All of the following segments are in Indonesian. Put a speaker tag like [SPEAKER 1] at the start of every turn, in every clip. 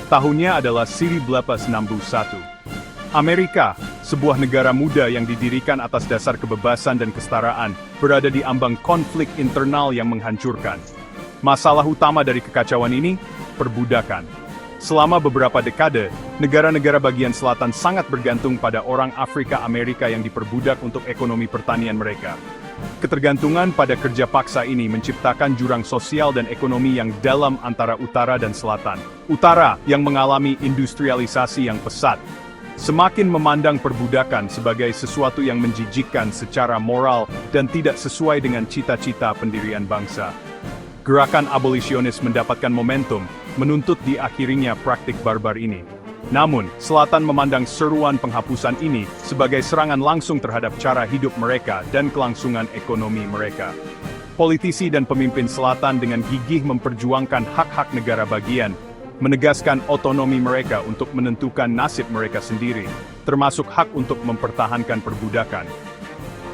[SPEAKER 1] Tahunnya adalah 1861. Amerika, sebuah negara muda yang didirikan atas dasar kebebasan dan kesetaraan, berada di ambang konflik internal yang menghancurkan. Masalah utama dari kekacauan ini, perbudakan. Selama beberapa dekade, negara-negara bagian selatan sangat bergantung pada orang Afrika Amerika yang diperbudak untuk ekonomi pertanian mereka. Ketergantungan pada kerja paksa ini menciptakan jurang sosial dan ekonomi yang dalam antara utara dan selatan. Utara yang mengalami industrialisasi yang pesat, semakin memandang perbudakan sebagai sesuatu yang menjijikkan secara moral dan tidak sesuai dengan cita-cita pendirian bangsa. Gerakan abolisionis mendapatkan momentum, menuntut diakhirinya praktik barbar ini. Namun, Selatan memandang seruan penghapusan ini sebagai serangan langsung terhadap cara hidup mereka dan kelangsungan ekonomi mereka. Politisi dan pemimpin Selatan dengan gigih memperjuangkan hak-hak negara bagian, menegaskan otonomi mereka untuk menentukan nasib mereka sendiri, termasuk hak untuk mempertahankan perbudakan.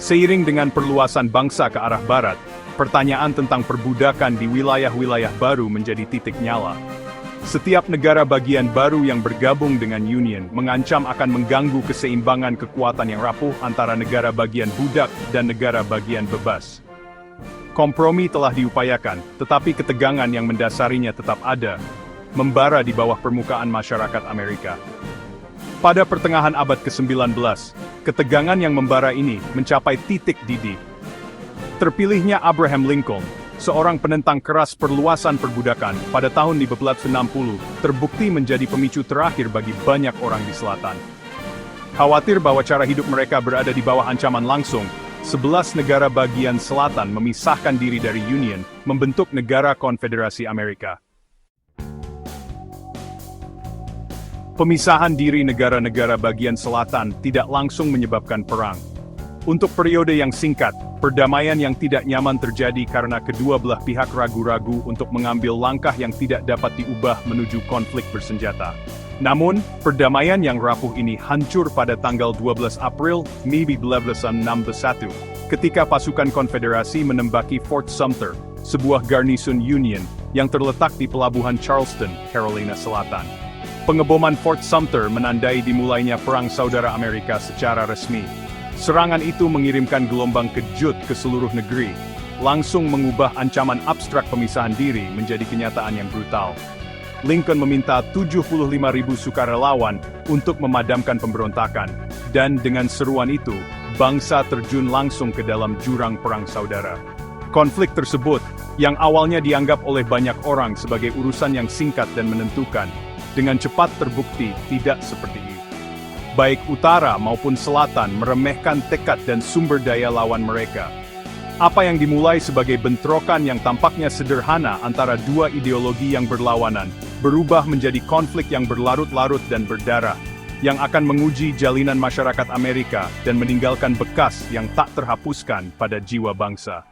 [SPEAKER 1] Seiring dengan perluasan bangsa ke arah barat, pertanyaan tentang perbudakan di wilayah-wilayah baru menjadi titik nyala. Setiap negara bagian baru yang bergabung dengan Union mengancam akan mengganggu keseimbangan kekuatan yang rapuh antara negara bagian budak dan negara bagian bebas. Kompromi telah diupayakan, tetapi ketegangan yang mendasarinya tetap ada, membara di bawah permukaan masyarakat Amerika. Pada pertengahan abad ke-19, ketegangan yang membara ini mencapai titik didih. Terpilihnya Abraham Lincoln, seorang penentang keras perluasan perbudakan pada tahun 1860, terbukti menjadi pemicu terakhir bagi banyak orang di selatan. Khawatir bahwa cara hidup mereka berada di bawah ancaman langsung, 11 negara bagian selatan memisahkan diri dari Union, membentuk negara Konfederasi Amerika. Pemisahan diri negara-negara bagian selatan tidak langsung menyebabkan perang. Untuk periode yang singkat, perdamaian yang tidak nyaman terjadi karena kedua belah pihak ragu-ragu untuk mengambil langkah yang tidak dapat diubah menuju konflik bersenjata. Namun, perdamaian yang rapuh ini hancur pada tanggal 12 April 1861, ketika pasukan konfederasi menembaki Fort Sumter, sebuah garnison Union yang terletak di pelabuhan Charleston, Carolina Selatan. Pengeboman Fort Sumter menandai dimulainya Perang Saudara Amerika secara resmi. Serangan itu mengirimkan gelombang kejut ke seluruh negeri, langsung mengubah ancaman abstrak pemisahan diri menjadi kenyataan yang brutal. Lincoln meminta 75.000 sukarelawan untuk memadamkan pemberontakan, dan dengan seruan itu, bangsa terjun langsung ke dalam jurang Perang Saudara. Konflik tersebut, yang awalnya dianggap oleh banyak orang sebagai urusan yang singkat dan menentukan, dengan cepat terbukti tidak seperti itu. Baik utara maupun selatan meremehkan tekad dan sumber daya lawan mereka. Apa yang dimulai sebagai bentrokan yang tampaknya sederhana antara dua ideologi yang berlawanan, berubah menjadi konflik yang berlarut-larut dan berdarah, yang akan menguji jalinan masyarakat Amerika dan meninggalkan bekas yang tak terhapuskan pada jiwa bangsa.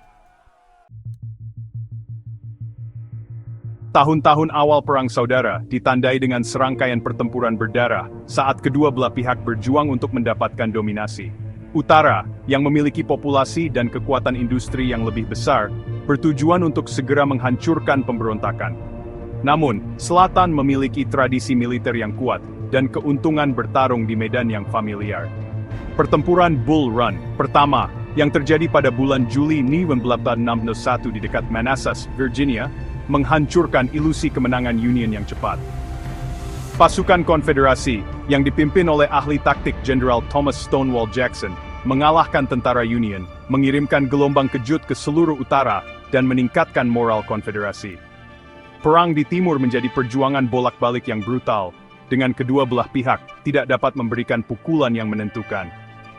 [SPEAKER 1] Tahun-tahun awal Perang Saudara ditandai dengan serangkaian pertempuran berdarah saat kedua belah pihak berjuang untuk mendapatkan dominasi. Utara, yang memiliki populasi dan kekuatan industri yang lebih besar, bertujuan untuk segera menghancurkan pemberontakan. Namun, Selatan memiliki tradisi militer yang kuat dan keuntungan bertarung di medan yang familiar. Pertempuran Bull Run pertama, yang terjadi pada bulan Juli 1861 di dekat Manassas, Virginia, menghancurkan ilusi kemenangan Union yang cepat. Pasukan konfederasi, yang dipimpin oleh ahli taktik Jenderal Thomas Stonewall Jackson, mengalahkan tentara Union, mengirimkan gelombang kejut ke seluruh utara, dan meningkatkan moral konfederasi. Perang di timur menjadi perjuangan bolak-balik yang brutal, dengan kedua belah pihak tidak dapat memberikan pukulan yang menentukan.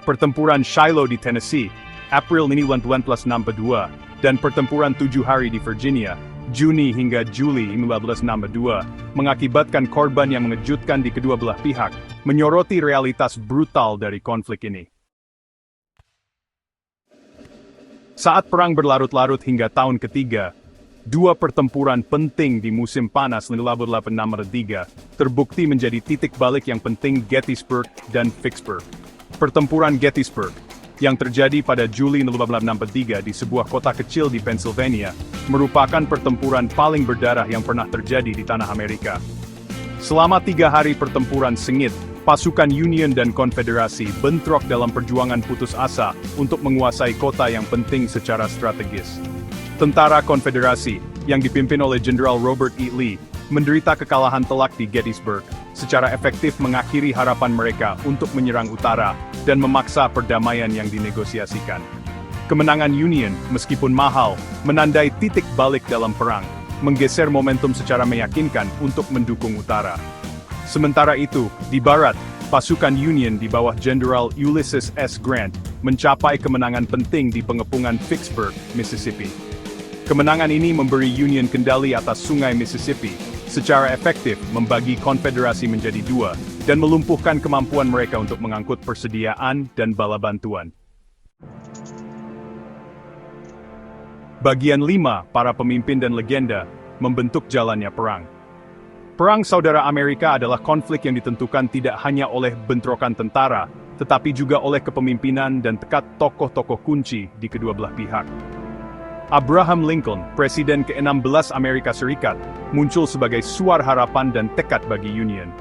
[SPEAKER 1] Pertempuran Shiloh di Tennessee, April 1862, dan pertempuran 7 hari di Virginia, Juni hingga Juli 1862, mengakibatkan korban yang mengejutkan di kedua belah pihak, menyoroti realitas brutal dari konflik ini. Saat perang berlarut-larut hingga tahun ketiga, dua pertempuran penting di musim panas 1863 terbukti menjadi titik balik yang penting: Gettysburg dan Vicksburg. Pertempuran Gettysburg, yang terjadi pada Juli 1863 di sebuah kota kecil di Pennsylvania, merupakan pertempuran paling berdarah yang pernah terjadi di tanah Amerika. Selama 3 hari pertempuran sengit, pasukan Union dan Konfederasi bentrok dalam perjuangan putus asa untuk menguasai kota yang penting secara strategis. Tentara Konfederasi, yang dipimpin oleh Jenderal Robert E. Lee, menderita kekalahan telak di Gettysburg, secara efektif mengakhiri harapan mereka untuk menyerang utara dan memaksa perdamaian yang dinegosiasikan. Kemenangan Union, meskipun mahal, menandai titik balik dalam perang, menggeser momentum secara meyakinkan untuk mendukung utara. Sementara itu, di barat, pasukan Union di bawah Jenderal Ulysses S. Grant mencapai kemenangan penting di pengepungan Vicksburg, Mississippi. Kemenangan ini memberi Union kendali atas sungai Mississippi, secara efektif membagi Konfederasi menjadi dua, dan melumpuhkan kemampuan mereka untuk mengangkut persediaan dan bala bantuan. Bagian 5, para pemimpin dan legenda, membentuk jalannya perang. Perang Saudara Amerika adalah konflik yang ditentukan tidak hanya oleh bentrokan tentara, tetapi juga oleh kepemimpinan dan tekad tokoh-tokoh kunci di kedua belah pihak. Abraham Lincoln, Presiden ke-16 Amerika Serikat, muncul sebagai suara harapan dan tekad bagi Union.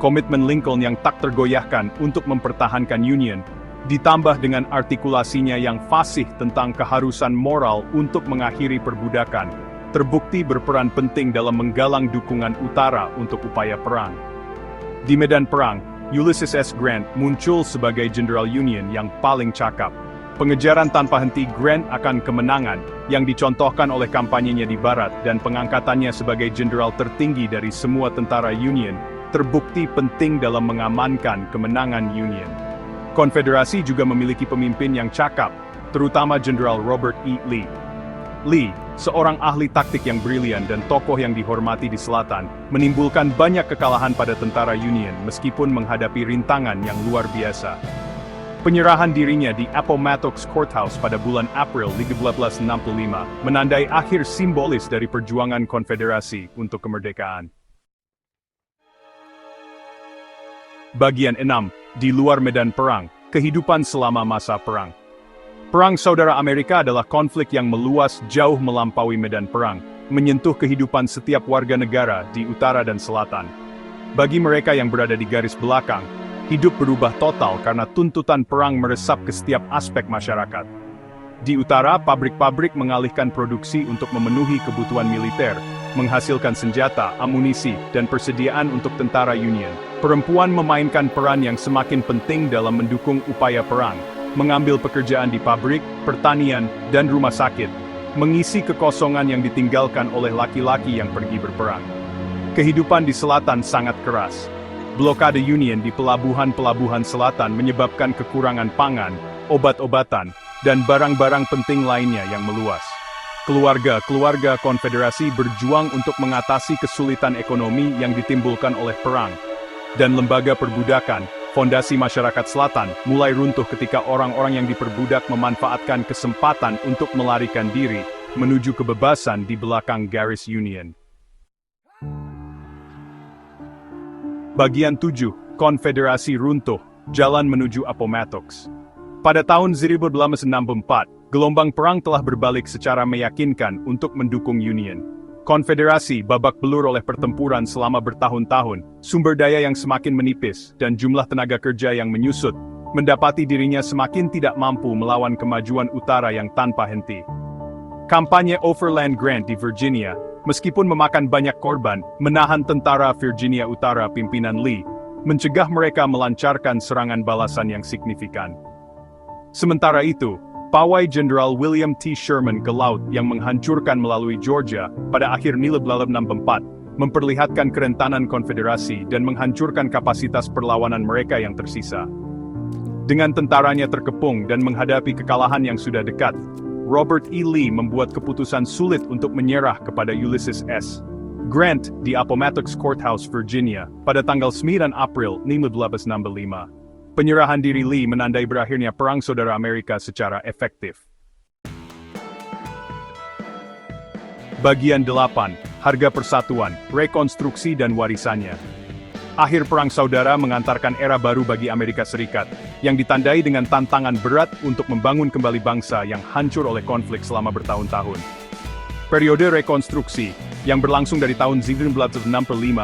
[SPEAKER 1] Komitmen Lincoln yang tak tergoyahkan untuk mempertahankan Union, ditambah dengan artikulasinya yang fasih tentang keharusan moral untuk mengakhiri perbudakan, terbukti berperan penting dalam menggalang dukungan utara untuk upaya perang. Di medan perang, Ulysses S. Grant muncul sebagai Jenderal Union yang paling cakap. Pengejaran tanpa henti Grant akan kemenangan, yang dicontohkan oleh kampanyenya di barat dan pengangkatannya sebagai jenderal tertinggi dari semua tentara Union, terbukti penting dalam mengamankan kemenangan Union. Konfederasi juga memiliki pemimpin yang cakap, terutama Jenderal Robert E. Lee. Lee, seorang ahli taktik yang brilian dan tokoh yang dihormati di selatan, menimbulkan banyak kekalahan pada tentara Union meskipun menghadapi rintangan yang luar biasa. Penyerahan dirinya di Appomattox Courthouse pada bulan April 1865 menandai akhir simbolis dari perjuangan Konfederasi untuk kemerdekaan. Bagian 6, di luar medan perang, kehidupan selama masa perang. Perang Saudara Amerika adalah konflik yang meluas jauh melampaui medan perang, menyentuh kehidupan setiap warga negara di utara dan selatan. Bagi mereka yang berada di garis belakang, hidup berubah total karena tuntutan perang meresap ke setiap aspek masyarakat. Di utara, pabrik-pabrik mengalihkan produksi untuk memenuhi kebutuhan militer, menghasilkan senjata, amunisi, dan persediaan untuk tentara Union. Perempuan memainkan peran yang semakin penting dalam mendukung upaya perang, mengambil pekerjaan di pabrik, pertanian, dan rumah sakit, mengisi kekosongan yang ditinggalkan oleh laki-laki yang pergi berperang. Kehidupan di selatan sangat keras. Blokade Union di pelabuhan-pelabuhan selatan menyebabkan kekurangan pangan, obat-obatan, dan barang-barang penting lainnya yang meluas. Keluarga-keluarga Konfederasi berjuang untuk mengatasi kesulitan ekonomi yang ditimbulkan oleh perang. Dan lembaga perbudakan, fondasi masyarakat selatan, mulai runtuh ketika orang-orang yang diperbudak memanfaatkan kesempatan untuk melarikan diri menuju kebebasan di belakang garis Union. Bagian 7, Konfederasi runtuh, jalan menuju Appomattox. Pada tahun 1864, gelombang perang telah berbalik secara meyakinkan untuk mendukung Union. Konfederasi babak belur oleh pertempuran selama bertahun-tahun, sumber daya yang semakin menipis, dan jumlah tenaga kerja yang menyusut, mendapati dirinya semakin tidak mampu melawan kemajuan utara yang tanpa henti. Kampanye Overland Grant di Virginia, meskipun memakan banyak korban, menahan tentara Virginia Utara pimpinan Lee, mencegah mereka melancarkan serangan balasan yang signifikan. Sementara itu, pawai Jenderal William T. Sherman ke laut yang menghancurkan melalui Georgia pada akhir 1864, memperlihatkan kerentanan Konfederasi dan menghancurkan kapasitas perlawanan mereka yang tersisa. Dengan tentaranya terkepung dan menghadapi kekalahan yang sudah dekat, Robert E. Lee membuat keputusan sulit untuk menyerah kepada Ulysses S. Grant di Appomattox Courthouse, Virginia, pada tanggal 9 April 1865. Penyerahan diri Lee menandai berakhirnya Perang Saudara Amerika secara efektif. Bagian 8, Harga Persatuan, Rekonstruksi dan Warisannya. Akhir Perang Saudara mengantarkan era baru bagi Amerika Serikat, yang ditandai dengan tantangan berat untuk membangun kembali bangsa yang hancur oleh konflik selama bertahun-tahun. Periode rekonstruksi, yang berlangsung dari tahun 1965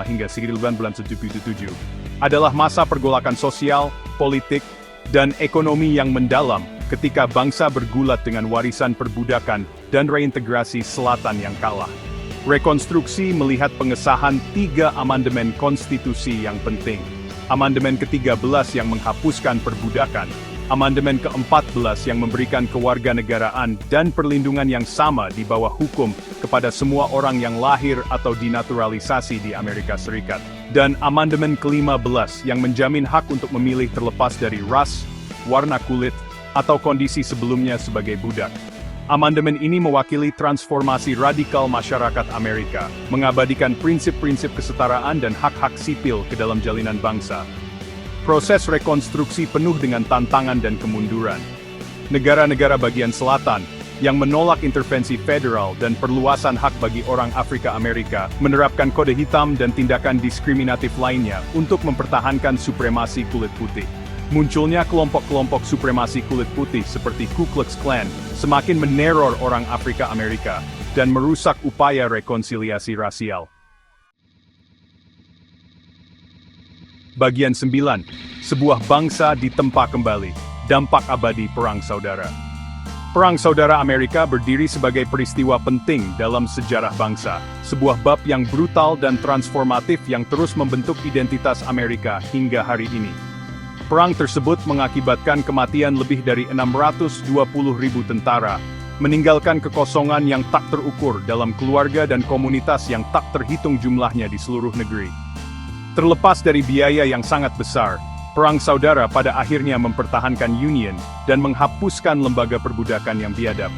[SPEAKER 1] hingga 1977, adalah masa pergolakan sosial, politik, dan ekonomi yang mendalam ketika bangsa bergulat dengan warisan perbudakan dan reintegrasi selatan yang kalah. Rekonstruksi melihat pengesahan 3 amandemen konstitusi yang penting. Amandemen ke-13 yang menghapuskan perbudakan, Amandemen ke-14 yang memberikan kewarganegaraan dan perlindungan yang sama di bawah hukum kepada semua orang yang lahir atau dinaturalisasi di Amerika Serikat. Dan Amandemen ke-15 yang menjamin hak untuk memilih terlepas dari ras, warna kulit, atau kondisi sebelumnya sebagai budak. Amandemen ini mewakili transformasi radikal masyarakat Amerika, mengabadikan prinsip-prinsip kesetaraan dan hak-hak sipil ke dalam jalinan bangsa. Proses rekonstruksi penuh dengan tantangan dan kemunduran. Negara-negara bagian selatan, yang menolak intervensi federal dan perluasan hak bagi orang Afrika Amerika, menerapkan kode hitam dan tindakan diskriminatif lainnya untuk mempertahankan supremasi kulit putih. Munculnya kelompok-kelompok supremasi kulit putih seperti Ku Klux Klan, semakin meneror orang Afrika Amerika, dan merusak upaya rekonsiliasi rasial. Bagian 9. Sebuah bangsa ditempa kembali. Dampak abadi Perang Saudara. Perang Saudara Amerika berdiri sebagai peristiwa penting dalam sejarah bangsa, sebuah bab yang brutal dan transformatif yang terus membentuk identitas Amerika hingga hari ini. Perang tersebut mengakibatkan kematian lebih dari 620.000 tentara, meninggalkan kekosongan yang tak terukur dalam keluarga dan komunitas yang tak terhitung jumlahnya di seluruh negeri. Terlepas dari biaya yang sangat besar, Perang Saudara pada akhirnya mempertahankan Union dan menghapuskan lembaga perbudakan yang biadab.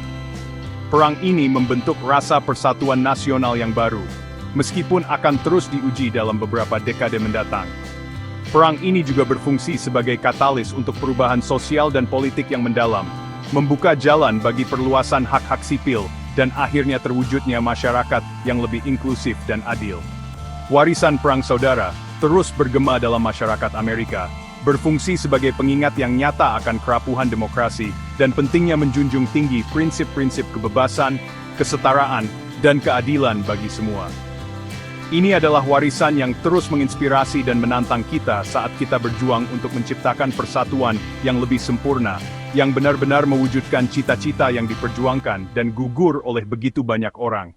[SPEAKER 1] Perang ini membentuk rasa persatuan nasional yang baru, meskipun akan terus diuji dalam beberapa dekade mendatang. Perang ini juga berfungsi sebagai katalis untuk perubahan sosial dan politik yang mendalam, membuka jalan bagi perluasan hak-hak sipil, dan akhirnya terwujudnya masyarakat yang lebih inklusif dan adil. Warisan Perang Saudara terus bergema dalam masyarakat Amerika, berfungsi sebagai pengingat yang nyata akan kerapuhan demokrasi, dan pentingnya menjunjung tinggi prinsip-prinsip kebebasan, kesetaraan, dan keadilan bagi semua. Ini adalah warisan yang terus menginspirasi dan menantang kita saat kita berjuang untuk menciptakan persatuan yang lebih sempurna, yang benar-benar mewujudkan cita-cita yang diperjuangkan dan gugur oleh begitu banyak orang.